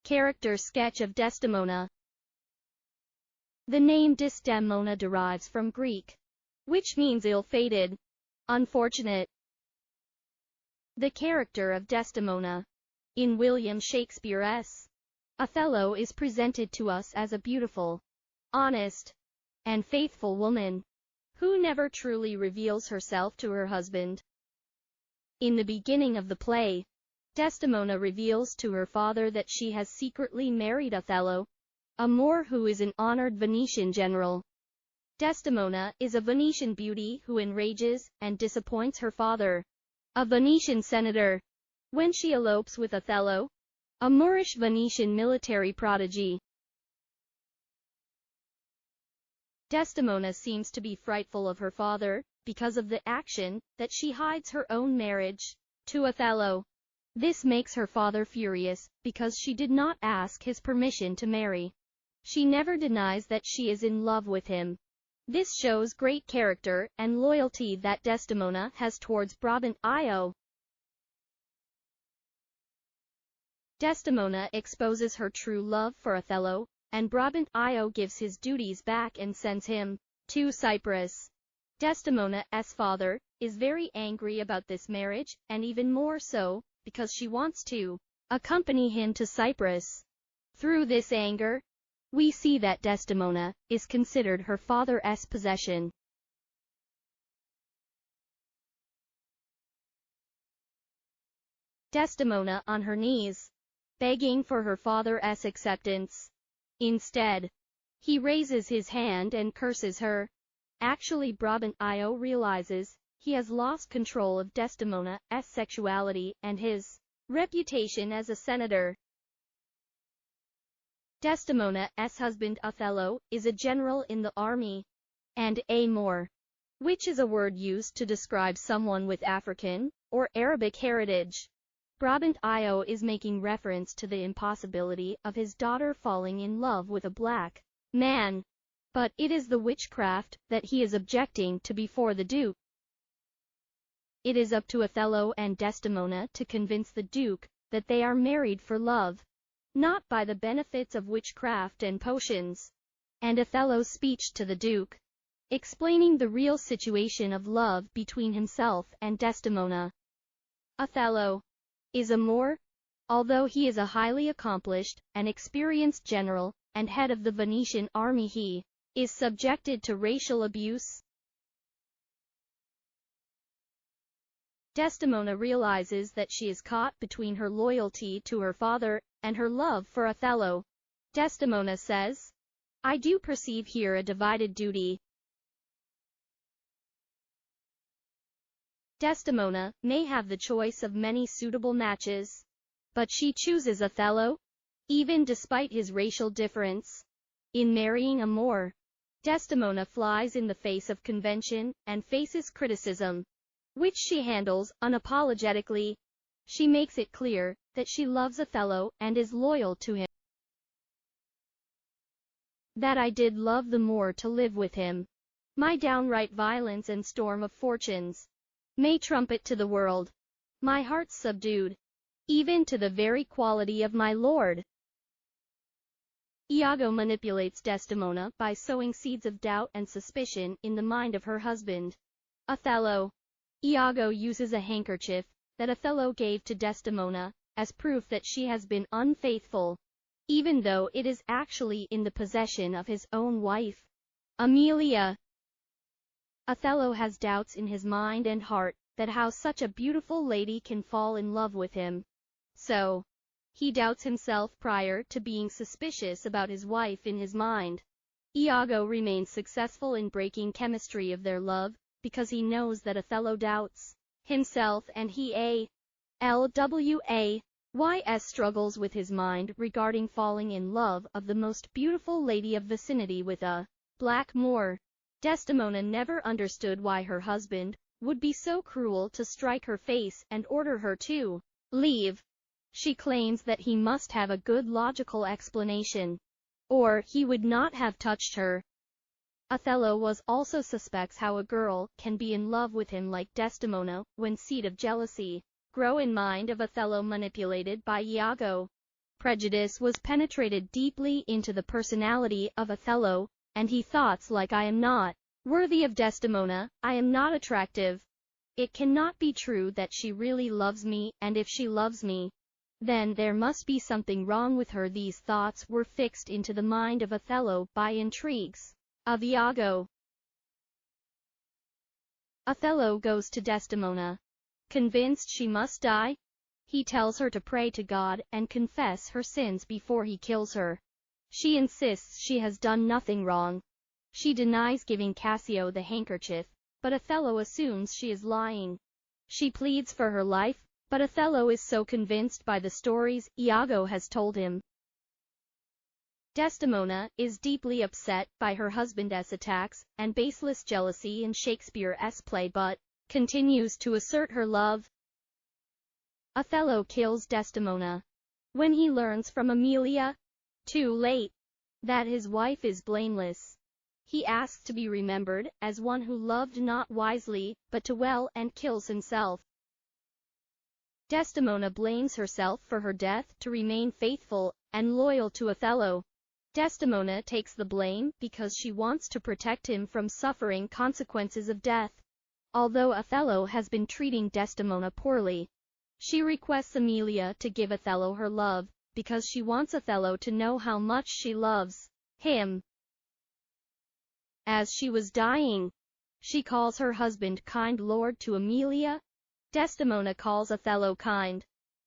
Character sketch of Desdemona. The name Desdemona derives from Greek, which means ill-fated, unfortunate. The character of Desdemona in William Shakespeare's Othello is presented to us as a beautiful, honest, and faithful woman who never truly reveals herself to her husband. In the beginning of the play, Desdemona reveals to her father that she has secretly married Othello, a Moor who is an honored Venetian general. Desdemona is a Venetian beauty who enrages and disappoints her father, a Venetian senator, when she elopes with Othello, a Moorish Venetian military prodigy. Desdemona seems to be frightful of her father because of the action that she hides her own marriage to Othello. This makes her father furious because she did not ask his permission to marry. She never denies that she is in love with him. This shows great character and loyalty that Desdemona has towards Brabant-Io. Desdemona exposes her true love for Othello, and Brabant-Io gives his duties back and sends him to Cyprus. Desdemona's father is very angry about this marriage, and even more so because she wants to accompany him to Cyprus. Through this anger, we see that Desdemona is considered her father's possession. Desdemona on her knees, begging for her father's acceptance. Instead, he raises his hand and curses her. Actually, Brabant-Io realizes he has lost control of Desdemona's sexuality and his reputation as a senator. Desdemona's husband Othello is a general in the army, and a Moor, which is a word used to describe someone with African or Arabic heritage. Brabant-Io is making reference to the impossibility of his daughter falling in love with a black man, but it is the witchcraft that he is objecting to before the Duke. It is up to Othello and Desdemona to convince the Duke that they are married for love, not by the benefits of witchcraft and potions. And Othello's speech to the Duke, explaining the real situation of love between himself and Desdemona. Othello is a Moor, although he is a highly accomplished and experienced general and head of the Venetian army. He is subjected to racial abuse. Desdemona realizes that she is caught between her loyalty to her father and her love for Othello. Desdemona says, "I do perceive here a divided duty." Desdemona may have the choice of many suitable matches, but she chooses Othello, even despite his racial difference. In marrying a Moor, Desdemona flies in the face of convention and faces criticism, which she handles unapologetically. She makes it clear that she loves Othello and is loyal to him. "That I did love the Moor to live with him. My downright violence and storm of fortunes may trumpet to the world. My heart's subdued, even to the very quality of my lord." Iago manipulates Desdemona by sowing seeds of doubt and suspicion in the mind of her husband, Othello. Iago uses a handkerchief that Othello gave to Desdemona as proof that she has been unfaithful, even though it is actually in the possession of his own wife, Amelia. Othello has doubts in his mind and heart that how such a beautiful lady can fall in love with him. So, he doubts himself prior to being suspicious about his wife in his mind. Iago remains successful in breaking chemistry of their love, because he knows that Othello doubts himself and he struggles with his mind regarding falling in love of the most beautiful lady of vicinity with a black Moor. Desdemona never understood why her husband would be so cruel to strike her face and order her to leave. She claims that he must have a good logical explanation, or he would not have touched her. Othello also suspects how a girl can be in love with him like Desdemona when seed of jealousy grow in mind of Othello manipulated by Iago. Prejudice was penetrated deeply into the personality of Othello, and he thought, like, I am not worthy of Desdemona, I am not attractive. It cannot be true that she really loves me, and if she loves me, then there must be something wrong with her. These thoughts were fixed into the mind of Othello by intrigues of Iago. Othello goes to Desdemona. Convinced she must die, he tells her to pray to God and confess her sins before he kills her. She insists she has done nothing wrong. She denies giving Cassio the handkerchief, but Othello assumes she is lying. She pleads for her life, but Othello is so convinced by the stories Iago has told him. Desdemona is deeply upset by her husband's attacks and baseless jealousy in Shakespeare's play, but continues to assert her love. Othello kills Desdemona. When he learns from Emilia, too late, that his wife is blameless, he asks to be remembered as one who loved not wisely, but too well, and kills himself. Desdemona blames herself for her death to remain faithful and loyal to Othello. Desdemona takes the blame because she wants to protect him from suffering consequences of death. Although Othello has been treating Desdemona poorly, she requests Emilia to give Othello her love, because she wants Othello to know how much she loves him. As she was dying, she calls her husband kind lord to Emilia. Desdemona calls Othello kind.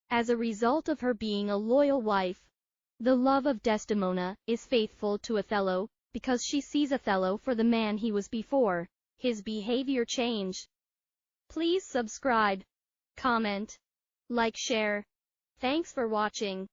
As a result of her being a loyal wife, the love of Desdemona is faithful to Othello, because she sees Othello for the man he was before his behavior changed. Please subscribe, comment, like, share. Thanks for watching.